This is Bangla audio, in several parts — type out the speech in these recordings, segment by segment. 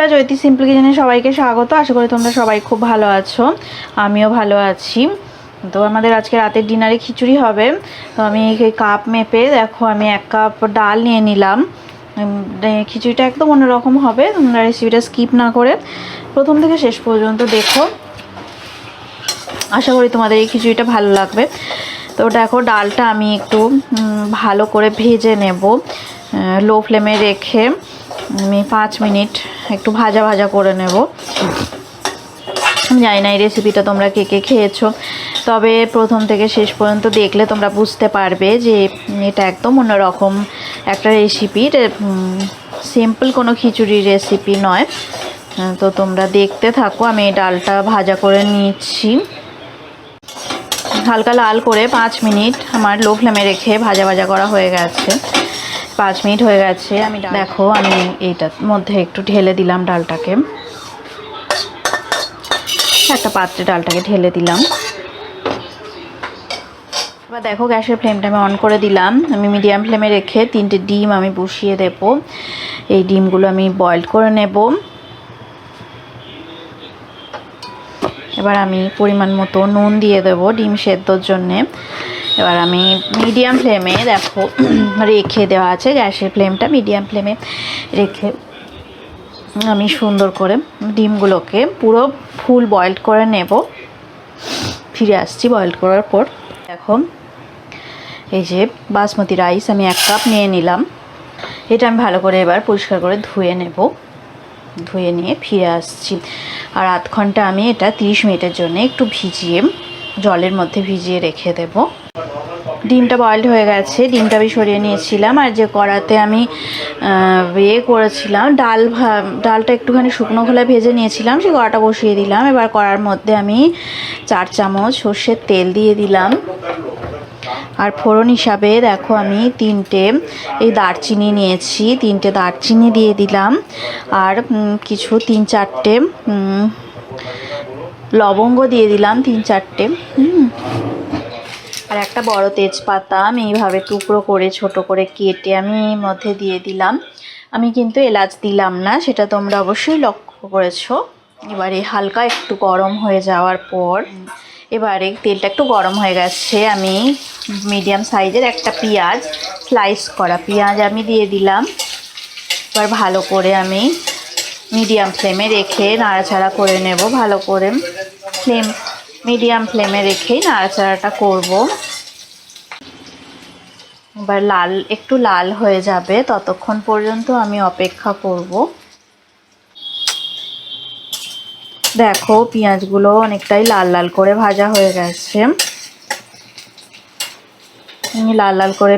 বন্ধুরা, জ্যোতি সিম্পল কিচেনে সবাইকে স্বাগত। আশা করি তোমরা সবাই খুব ভালো আছো, আমিও ভালো আছি। তো আমাদের আজকে রাতের ডিনারে খিচুড়ি হবে। তো আমি এই কাপ মেপে দেখো আমি 1 কাপ ডাল নিয়ে নিলাম। খিচুড়িটা একদম অন্যরকম হবে, তোমরা রেসিপিটা স্কিপ না করে প্রথম থেকে শেষ পর্যন্ত দেখো। আশা করি তোমাদের এই খিচুড়িটা ভালো লাগবে। তো দেখো ডালটা আমি একটু ভালো করে ভেজে নেব, লো ফ্লেমে রেখে আমি 5 মিনিট একটু ভাজা ভাজা করে নেব। জানি না এই রেসিপিটা তোমরা কে কে খেয়েছো, তবে প্রথম থেকে শেষ পর্যন্ত দেখলে তোমরা বুঝতে পারবে যে এটা একদম অন্যরকম একটা রেসিপি, সিম্পল কোনো খিচুড়ির রেসিপি নয়। তো তোমরা দেখতে থাকো। আমি এই ডালটা ভাজা করে নিচ্ছি, হালকা লাল করে 5 মিনিট আমার লো ফ্লেমে রেখে ভাজা ভাজা করা হয়ে গেছে। 5 মিনিট হয়ে গেছে। আমি দেখো আমি এইটার মধ্যে একটু ঢেলে দিলাম ডালটাকে, একটা পাত্রে ডালটাকে ঢেলে দিলাম। এবার দেখো গ্যাসের ফ্লেমটা আমি অন করে দিলাম। আমি মিডিয়াম ফ্লেমে রেখে 3টে ডিম আমি বসিয়ে দেব। এই ডিমগুলো আমি বয়েল করে নেব। এবার আমি পরিমাণ মতো নুন দিয়ে দেব ডিম সেদ্ধর জন্যে। এবার আমি মিডিয়াম ফ্লেমে দেখো রেখে দেওয়া আছে, গ্যাসের ফ্লেমটা মিডিয়াম ফ্লেমে রেখে আমি সুন্দর করে ডিমগুলোকে পুরো ফুল বয়েল করে নেব। ফিরে আসছি বয়েল করার পর। দেখো এই যে বাসমতি রাইস আমি 1 কাপ নিয়ে নিলাম। এটা আমি ভালো করে এবার পরিষ্কার করে ধুয়ে নেব। ধুয়ে নিয়ে ফিরে আসছি। আর আধ ঘন্টা আমি এটা 30 মিনিটের জন্য একটু ভিজিয়ে জলের মধ্যে ভিজিয়ে রেখে দেব। ডিমটা বয়েলড হয়ে গেছে, ডিমটা আমি সরিয়ে নিয়েছিলাম। আর যে কড়াতে আমি করেছিলাম ডালটা একটুখানি শুকনো খোলায় ভেজে নিয়েছিলাম, সেই কড়াটা বসিয়ে দিলাম। এবার কড়ার মধ্যে আমি 4 চামচ সর্ষের তেল দিয়ে দিলাম। আর ফোড়ন হিসাবে দেখো আমি 3টে এই দারচিনি নিয়েছি, 3টে দারচিনি দিয়ে দিলাম। আর কিছু 3-4টে লবঙ্গ দিয়ে দিলাম, 3-4টে। আর একটা বড় তেজপাতা আমি এইভাবে টুকরো করে ছোট করে কেটে আমি মধ্যে দিয়ে দিলাম। আমি কিন্তু এলাচ দিলাম না, সেটা তোমরা অবশ্যই লক্ষ্য করেছো। এবারে হালকা একটু গরম হয়ে যাওয়ার পর, এবারে তেলটা একটু গরম হয়ে গেছে, আমি মিডিয়াম সাইজের একটা পেঁয়াজ, স্লাইস করা পেঁয়াজ আমি দিয়ে দিলাম। এবার ভালো করে আমি মিডিয়াম ফ্লেমে রেখে নাড়াচাড়া করে নেব। ভালো করে মিডিয়াম ফ্লেমে রেখেই নাড়াচাড়াটা করব। এবার একটু লাল হয়ে যাবে, ততক্ষণ পর্যন্ত আমি অপেক্ষা করব। দেখো পেঁয়াজগুলো অনেকটাই লাল লাল করে ভাজা হয়ে গেছে। লাল লাল করে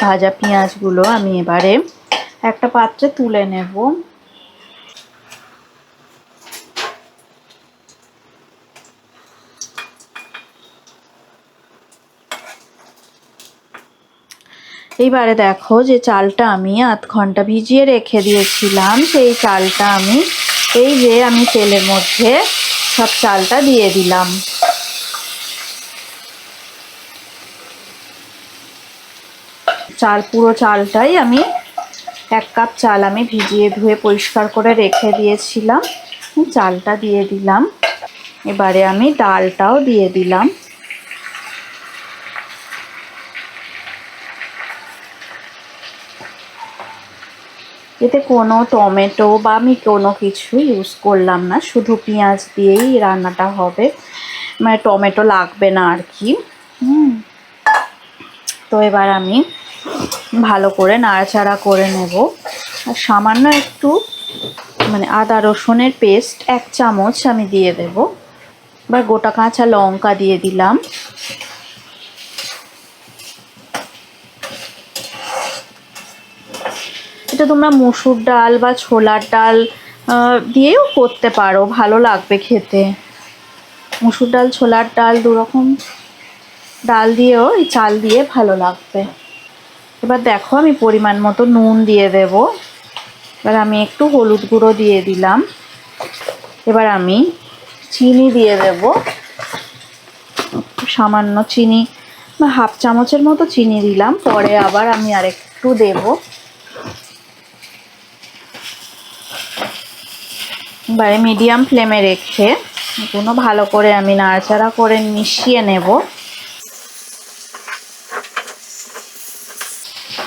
ভাজা পেঁয়াজগুলো আমি এবারে একটা পাত্রে তুলে নেব। এইবারে দেখো যে চালটা আমি আধ ঘন্টা ভিজিয়ে রেখে দিয়েছিলাম, সেই চালটা আমি এই যে আমি তেলের মধ্যে সব চালটা দিয়ে দিলাম। পুরো চালটাই আমি 1 কাপ চাল আমি ভিজিয়ে ধুয়ে পরিষ্কার করে রেখে দিয়েছিলাম, চালটা দিয়ে দিলাম। এবারে আমি ডালটাও দিয়ে দিলাম। এতে কোনো টমেটো বা আমি কোনো কিছু ইউজ করলাম না, শুধু পেঁয়াজ দিয়েই রান্নাটা হবে, মানে টমেটো লাগবে না আর কি। তো এবার আমি ভালো করে নাড়াচাড়া করে নেব। আর সামান্য একটু মানে আদা রসুনের পেস্ট 1 চামচ আমি দিয়ে দেব। এবার গোটা কাঁচা লঙ্কা দিয়ে দিলাম। এটা তোমরা মসুর ডাল বা ছোলার ডাল দিয়েও করতে পারো, ভালো লাগবে খেতে। মসুর ডাল ছোলার ডাল 2 রকম ডাল দিয়েও এই চাল দিয়ে ভালো লাগবে। এবার দেখো আমি পরিমাণ মতো নুন দিয়ে দেব। এবার আমি একটু হলুদ গুঁড়ো দিয়ে দিলাম। এবার আমি চিনি দিয়ে দেব, সামান্য চিনি বা 1/2 চামচের মতো চিনি দিলাম। পরে আবার আমি আরেকটু দেব। এবারে মিডিয়াম ফ্লেমে রেখে এগুলো ভালো করে আমি নাড়াচাড়া করে মিশিয়ে নেব।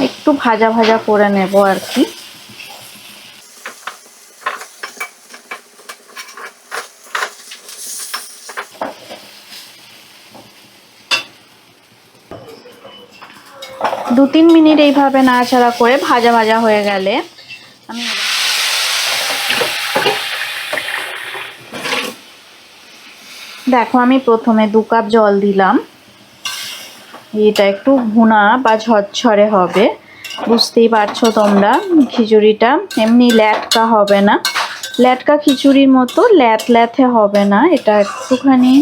একটু ভাজা ভাজা করে নেব আর কি। দু তিন মিনিট এইভাবে নাড়াচাড়া করে ভাজা ভাজা হয়ে গেলে আমি দেখো আমি প্রথমে 2 কাপ জল দিলাম। এটা একটু ভুনা বা ঝরঝরে হবে, বুঝতেই পারছো তোমরা। খিচুড়িটা এমনি ল্যাটকা হবে না, ল্যাটকা খিচুড়ির মতো ল্যাথে হবে না, এটা একটুখানি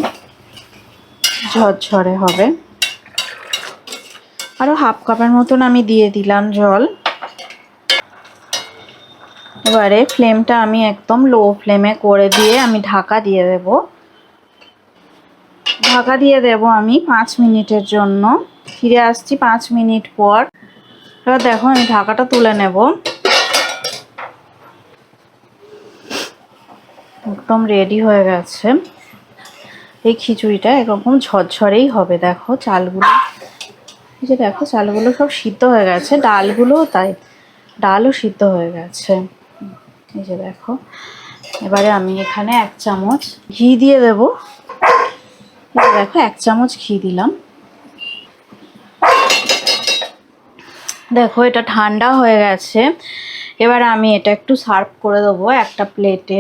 ঝরঝরে হবে। আরও হাফ কাপের মতন আমি দিয়ে দিলাম জল। এবারে ফ্লেমটা আমি একদম লো ফ্লেমে করে দিয়ে আমি ঢাকা দিয়ে দেব। ঢাকা দিয়ে দেব আমি 5 মিনিটের জন্য। ফিরে আসছি 5 মিনিট পর। এবার দেখো আমি ঢাকাটা তুলে নেব। একদম রেডি হয়ে গেছে। এই খিচুড়িটা এরকম ঝরঝরেই হবে। দেখো চালগুলো, এই যে দেখো চালগুলো সব সিদ্ধ হয়ে গেছে, ডালগুলোও তাই, ডালও সিদ্ধ হয়ে গেছে। এই যে দেখো। এবারে আমি এখানে 1 চামচ ঘি দিয়ে দেব। দেখো 1 চামচ ঘি দিলাম। দেখো এটা ঠান্ডা হয়ে গেছে। এবার আমি এটা একটু সার্ভ করে দেবো একটা প্লেটে।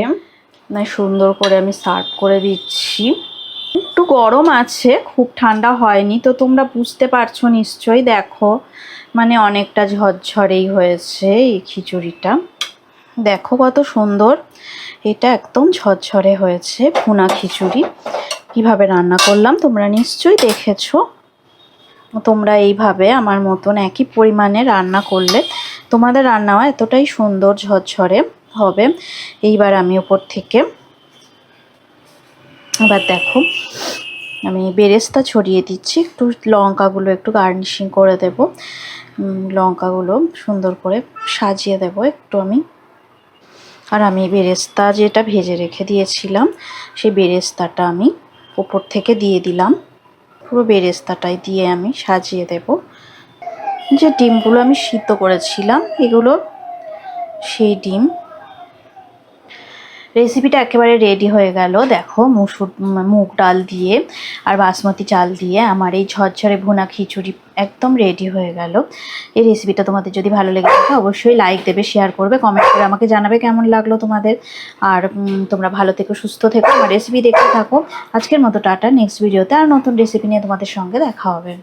মানে সুন্দর করে আমি সার্ভ করে দিচ্ছি। একটু গরম আছে, খুব ঠান্ডা হয়নি, তো তোমরা বুঝতে পারছো নিশ্চয়ই। দেখো মানে অনেকটা ঝরঝরেই হয়েছে এই খিচুড়িটা। দেখো কত সুন্দর, এটা একদম ঝরঝরে হয়েছে ভুনা খিচুড়ি। কিভাবে রান্না করলাম তোমরা নিশ্চয়ই দেখেছো। তোমরা এইভাবে আমার মতন একই পরিমাণে রান্না করলে তোমাদের রান্নাও এতটাই সুন্দর ঝরঝরে হবে। এইবার আমি উপর থেকে এবার দেখো আমি বেরেস্তা ছড়িয়ে দিচ্ছি। একটু লঙ্কাগুলো একটু গার্নিশিং করে দেব। লঙ্কাগুলো সুন্দর করে সাজিয়ে দেব একটু আমি। আর আমি বেরেস্তা যেটা ভেজে রেখে দিয়েছিলাম সেই বেরেস্তাটা আমি উপর থেকে দিয়ে দিলাম। পুরো বেরেস্তাটাই দিয়ে আমি সাজিয়ে দেব। যে ডিমগুলো আমি সিদ্ধ করেছিলাম এগুলো সেই ডিম। রেসিপিটা একেবারে রেডি হয়ে গেল। দেখো মুগ ডাল দিয়ে আর বাসমতি চাল দিয়ে আমার এই ঝরঝরে ভুনা খিচুড়ি একদম রেডি হয়ে গেল। এই রেসিপিটা তোমাদের যদি ভালো লেগে থাকে অবশ্যই লাইক দেবে, শেয়ার করবে, কমেন্ট করে আমাকে জানাবে কেমন লাগলো তোমাদের। আর তোমরা ভালো থেকো, সুস্থ থেকো, আমার রেসিপি দেখতে থাকো। আজকের মতো টাটা। নেক্সট ভিডিওতে আর নতুন রেসিপি নিয়ে তোমাদের সঙ্গে দেখা হবে।